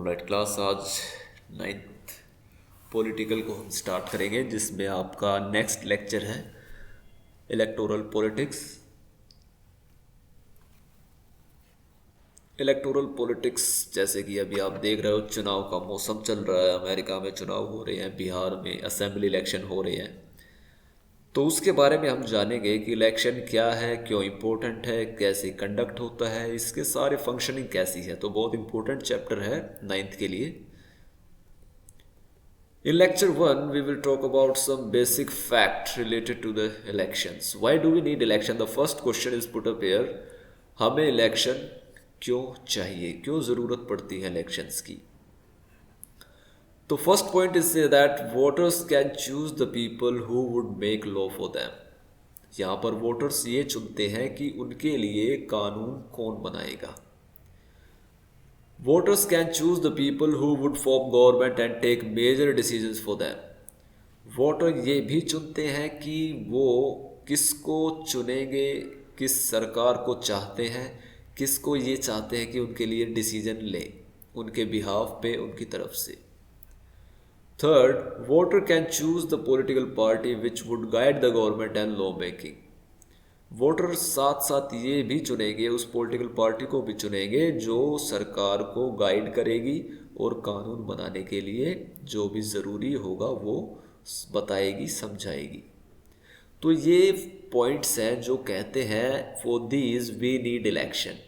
Alright class, आज ninth political को हम स्टार्ट करेंगे, जिसमें आपका नेक्स्ट लेक्चर है इलेक्टोरल पॉलिटिक्स। इलेक्टोरल पॉलिटिक्स जैसे कि अभी आप देख रहे हो, चुनाव का मौसम चल रहा है, अमेरिका में चुनाव हो रहे हैं, बिहार में असेंबली इलेक्शन हो रहे हैं। तो उसके बारे में हम जानेंगे कि इलेक्शन क्या है, क्यों इम्पोर्टेंट है, कैसे कंडक्ट होता है, इसके सारे फंक्शनिंग कैसी है। तो बहुत इंपॉर्टेंट चैप्टर है नाइन्थ के लिए। In lecture 1, we will talk about some basic fact related to the elections. Why do we need election? The first question is put up here. हमें इलेक्शन क्यों चाहिए, क्यों ज़रूरत पड़ती है इलेक्शंस की? तो first point is say that voters can choose the people who would make law for them. यहाँ पर वोटर्स ये चुनते हैं कि उनके लिए कानून कौन बनाएगा। Voters can choose the people who would form government and take major decisions for them. Voter ये भी चुनते हैं कि वो किसको चुनेंगे, किस सरकार को चाहते हैं, किसको ये चाहते हैं कि उनके लिए डिसीजन ले, उनके बिहाफ पे, उनकी तरफ से। Third, voter can choose the political party which would guide the government and law making. Voter साथ साथ ये भी चुनेंगे, उस पॉलिटिकल पार्टी को भी चुनेंगे जो सरकार को गाइड करेगी और कानून बनाने के लिए जो भी ज़रूरी होगा वो बताएगी, समझाएगी। तो ये पॉइंट्स हैं जो कहते हैं for these we need election.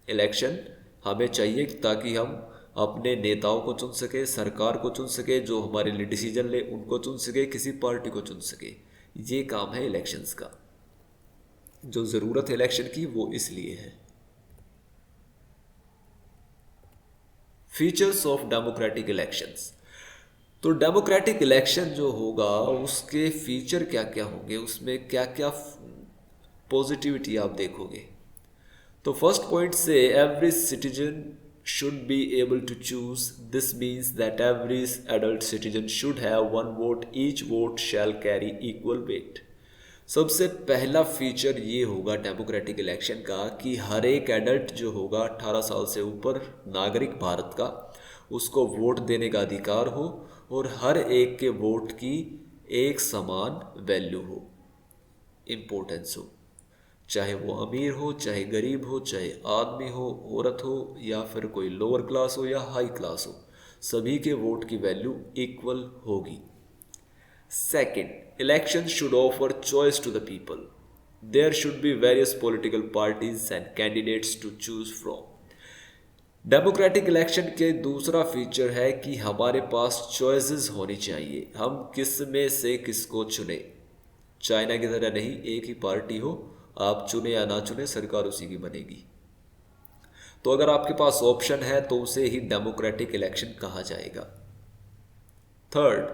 Election हमें चाहिए ताकि हम अपने नेताओं को चुन सके, सरकार को चुन सके, जो हमारे लिए डिसीजन ले उनको चुन सके, किसी पार्टी को चुन सके। ये काम है इलेक्शंस का। जो ज़रूरत है इलेक्शन की वो इसलिए है। Features of democratic elections. तो डेमोक्रेटिक इलेक्शन जो होगा उसके फीचर क्या क्या होंगे, उसमें क्या क्या पॉजिटिविटी आप देखोगे। तो फर्स्ट पॉइंट से every citizen should be able to choose. This means that every adult citizen should have one vote. Each vote shall carry equal weight. सबसे पहला फीचर ये होगा डेमोक्रेटिक इलेक्शन का कि हर एक एडल्ट जो होगा 18 साल से ऊपर नागरिक भारत का, उसको वोट देने का अधिकार हो और हर एक के वोट की एक समान वैल्यू हो, इम्पोर्टेंस हो। चाहे वो अमीर हो, चाहे गरीब हो, चाहे आदमी हो, औरत हो, या फिर कोई लोअर क्लास हो या हाई क्लास हो, सभी के वोट की वैल्यू इक्वल होगी। Second, elections should offer choice to the people. There should be various political parties and candidates to choose from. Democratic election के दूसरा फीचर है कि हमारे पास चॉइसेस होनी चाहिए, हम किस में से किसको चुने। चाइना की तरह नहीं, एक ही पार्टी हो, आप चुने या ना चुने, सरकार उसी की बनेगी। तो अगर आपके पास ऑप्शन है तो उसे ही डेमोक्रेटिक इलेक्शन कहा जाएगा। Third,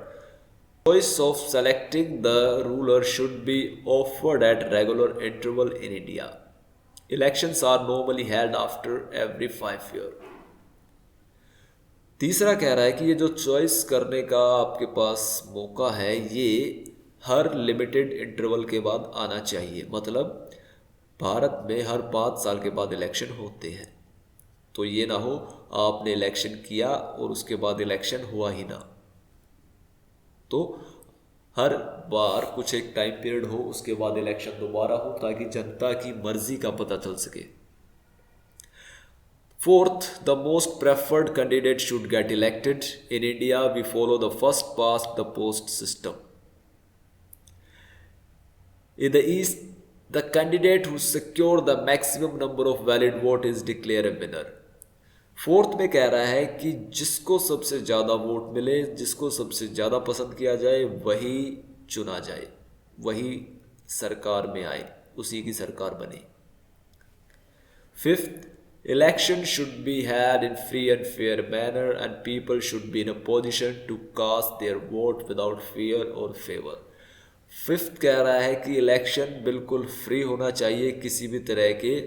choice of selecting the ruler should be offered at regular interval in India. Elections are normally held after every 5 years. तीसरा कह रहा है कि ये जो चॉइस करने का आपके पास मौका है ये हर लिमिटेड इंटरवल के बाद आना चाहिए। मतलब भारत में हर 5 साल के बाद इलेक्शन होते हैं, तो ये ना हो आपने इलेक्शन किया और उसके बाद इलेक्शन हुआ ही ना। तो हर बार कुछ एक टाइम पीरियड हो, उसके बाद इलेक्शन दोबारा हो, ताकि जनता की मर्जी का पता चल सके। Fourth, the most preferred candidate should get elected. In India we follow the first past the post system. In the east the candidate who secure the maximum number of valid vote is declare a winner. Fourth में कह रहा है कि जिसको सबसे ज़्यादा vote मिले, जिसको सबसे ज़्यादा पसंद किया जाए, वही चुना जाए, वही सरकार में आए, उसी की सरकार बने। Fifth, election should be had in free and fair manner and people should be in a position to cast their vote without fear और फेवर। फिफ्थ कह रहा है कि इलेक्शन बिल्कुल फ्री होना चाहिए, किसी भी तरह के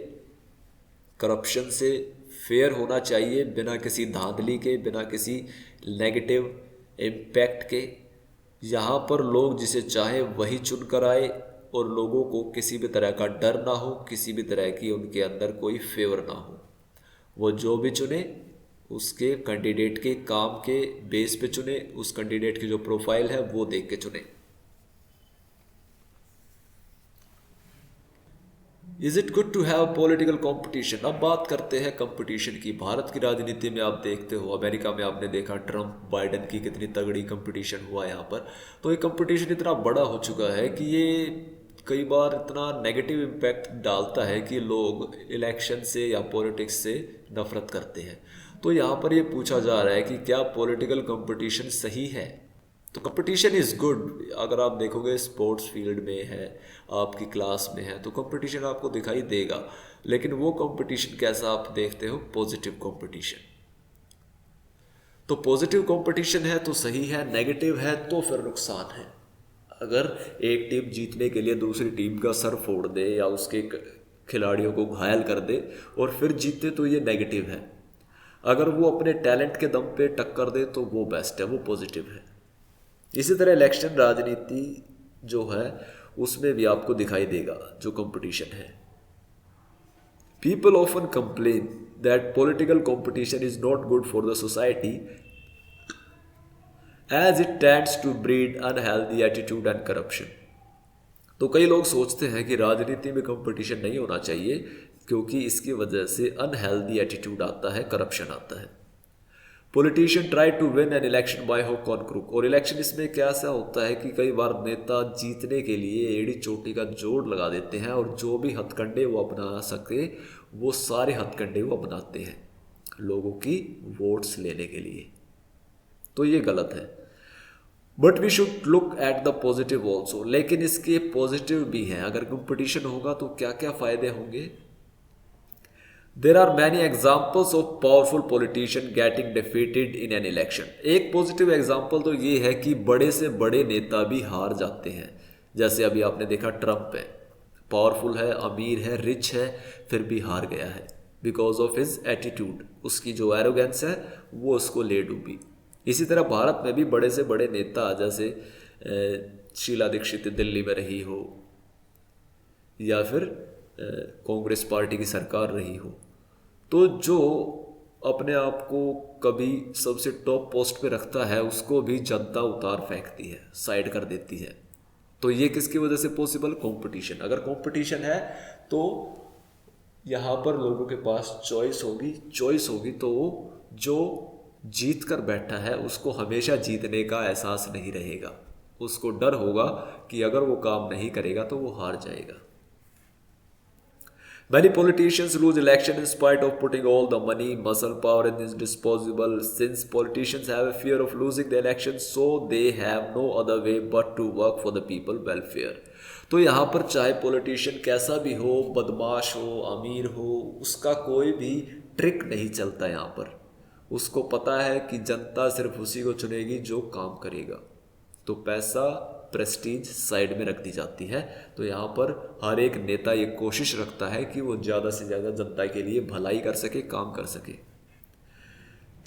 करप्शन से, फेयर होना चाहिए, बिना किसी धांधली के, बिना किसी नेगेटिव इम्पैक्ट के। यहाँ पर लोग जिसे चाहे वही चुन कर आए और लोगों को किसी भी तरह का डर ना हो, किसी भी तरह की उनके अंदर कोई फेवर ना हो। वो जो भी चुने उसके कैंडिडेट के काम के बेस पे चुने, उस कैंडिडेट की जो प्रोफाइल है वो देख के चुने। Is it good to have political competition? अब बात करते हैं कंपटीशन की। भारत की राजनीति में आप देखते हो, अमेरिका में आपने देखा ट्रम्प बाइडेन की कितनी तगड़ी कंपटीशन हुआ यहाँ पर। तो ये कंपटीशन इतना बड़ा हो चुका है कि ये कई बार इतना नेगेटिव इम्पैक्ट डालता है कि लोग इलेक्शन से या पॉलिटिक्स से नफरत करते हैं। तो यहाँ पर ये पूछा जा रहा है कि क्या पॉलिटिकल कंपटीशन सही है? तो कंपटीशन इज़ गुड। अगर आप देखोगे स्पोर्ट्स फील्ड में है, आपकी क्लास में है, तो कंपटीशन आपको दिखाई देगा। लेकिन वो कंपटीशन कैसा आप देखते हो? Positive competition. तो पॉजिटिव कंपटीशन है तो सही है, नेगेटिव है तो फिर नुकसान है। अगर एक टीम जीतने के लिए दूसरी टीम का सर फोड़ दे या उसके खिलाड़ियों को घायल कर दे और फिर जीते तो ये नेगेटिव है। अगर वो अपने टैलेंट के दम पे टक्कर दे तो वो बेस्ट है, वो पॉजिटिव है। इसी तरह इलेक्शन राजनीति जो है उसमें भी आपको दिखाई देगा जो कंपटीशन है। People often complain that political competition is not good for the society as it tends to breed unhealthy attitude and corruption. तो कई लोग सोचते हैं कि राजनीति में कंपटीशन नहीं होना चाहिए क्योंकि इसकी वजह से अनहेल्दी एटीट्यूड आता है, करप्शन आता है। Politician try to win an election by hook और क्रुक। और इलेक्शन इसमें क्या ऐसा होता है कि कई बार नेता जीतने के लिए एड़ी चोटी का जोड़ लगा देते हैं और जो भी हथकंडे वो अपना सके वो सारे हथकंडे वो अपनाते हैं लोगों की वोट्स लेने के लिए। तो ये गलत है। But we should look at the positive also. लेकिन इसके पॉजिटिव भी हैं। अगर कंपटीशन होगा तो क्या क्या फायदे होंगे? There are many examples of powerful politicians getting defeated in an election. एक पॉजिटिव एग्जाम्पल तो ये है कि बड़े से बड़े नेता भी हार जाते हैं। जैसे अभी आपने देखा ट्रम्प है, पावरफुल है, अमीर है, रिच है, फिर भी हार गया है बिकॉज ऑफ हिज एटीट्यूड। उसकी जो एरोगेंस है वो उसको ले डूबी। इसी तरह भारत में भी बड़े से बड़े नेता जैसे शीला दीक्षित दिल्ली में रही हो या फिर कांग्रेस पार्टी की सरकार रही हो, तो जो अपने आप को कभी सबसे टॉप पोस्ट पे रखता है उसको भी जनता उतार फेंकती है, साइड कर देती है। तो ये किसकी वजह से पॉसिबल? कंपटीशन। अगर कंपटीशन है तो यहाँ पर लोगों के पास चॉइस होगी तो वो जो जीत कर बैठा है उसको हमेशा जीतने का एहसास नहीं रहेगा। उसको डर होगा कि अगर वो काम नहीं करेगा तो वो हार जाएगा। Many politicians lose election in spite of putting all the money, muscle, power in his disposal. Since politicians have a fear of losing the election, so they have no other way but to work for the people welfare. तो यहाँ पर चाहे politician कैसा भी हो, बदमाश हो, अमीर हो, उसका कोई भी ट्रिक नहीं चलता यहाँ पर। उसको पता है कि जनता सिर्फ उसी को चुनेगी जो काम करेगा। तो पैसा, प्रेस्टीज साइड में रख दी जाती है। तो यहाँ पर हर एक नेता ये कोशिश रखता है कि वो ज़्यादा से ज़्यादा जनता के लिए भलाई कर सके, काम कर सके।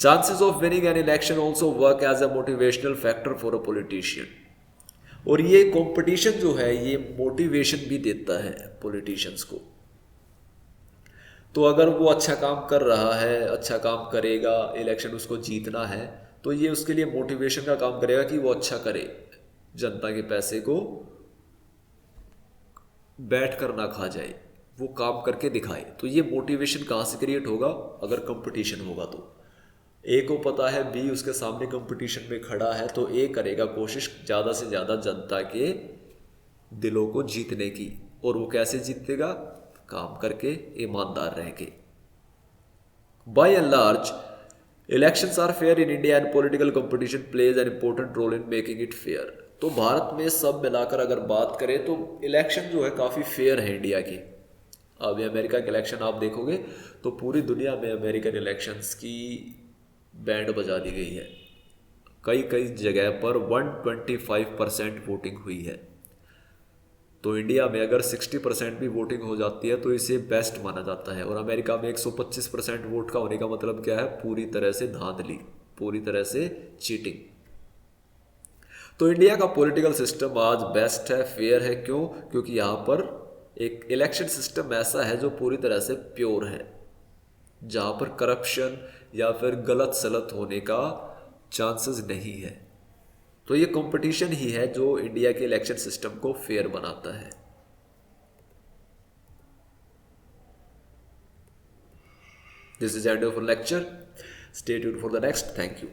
Chances of winning an election also work as a motivational factor for a politician. और ये कंपटीशन जो है ये मोटिवेशन भी देता है पॉलिटिशियंस को। तो अगर वो अच्छा काम कर रहा है, अच्छा काम करेगा, इलेक्शन उसको जीतना है, तो ये उसके लिए मोटिवेशन का काम करेगा कि वो अच्छा करे, जनता के पैसे को बैठ कर ना खा जाए, वो काम करके दिखाए। तो ये मोटिवेशन कहाँ से क्रिएट होगा? अगर कंपटीशन होगा तो। ए को पता है बी उसके सामने कंपटीशन में खड़ा है, तो ए करेगा कोशिश ज़्यादा से ज़्यादा जनता के दिलों को जीतने की। और वो कैसे जीतेगा? काम करके, ईमानदार रह के। By and large elections are fair in India and political competition plays an important role in making it fair. तो भारत में सब मिलाकर अगर बात करें तो इलेक्शन जो है काफ़ी फेयर है इंडिया की। अभी अमेरिका के इलेक्शन आप देखोगे तो पूरी दुनिया में अमेरिकन इलेक्शंस की बैंड बजा दी गई है। कई कई जगह पर 125% वोटिंग हुई है। तो इंडिया में अगर 60% भी वोटिंग हो जाती है तो इसे बेस्ट माना जाता है। और अमेरिका में 125% वोट का होने का मतलब क्या है? पूरी तरह से धांधली, पूरी तरह से चीटिंग। तो इंडिया का पॉलिटिकल सिस्टम आज बेस्ट है, फेयर है। क्यों? क्योंकि यहाँ पर एक इलेक्शन सिस्टम ऐसा है जो पूरी तरह से प्योर है, जहाँ पर करप्शन या फिर गलत सलत होने का चांसेस नहीं है। तो ये कंपटीशन ही है जो इंडिया के इलेक्शन सिस्टम को फेयर बनाता है। This is end of lecture. Stay tuned for the next. Thank you.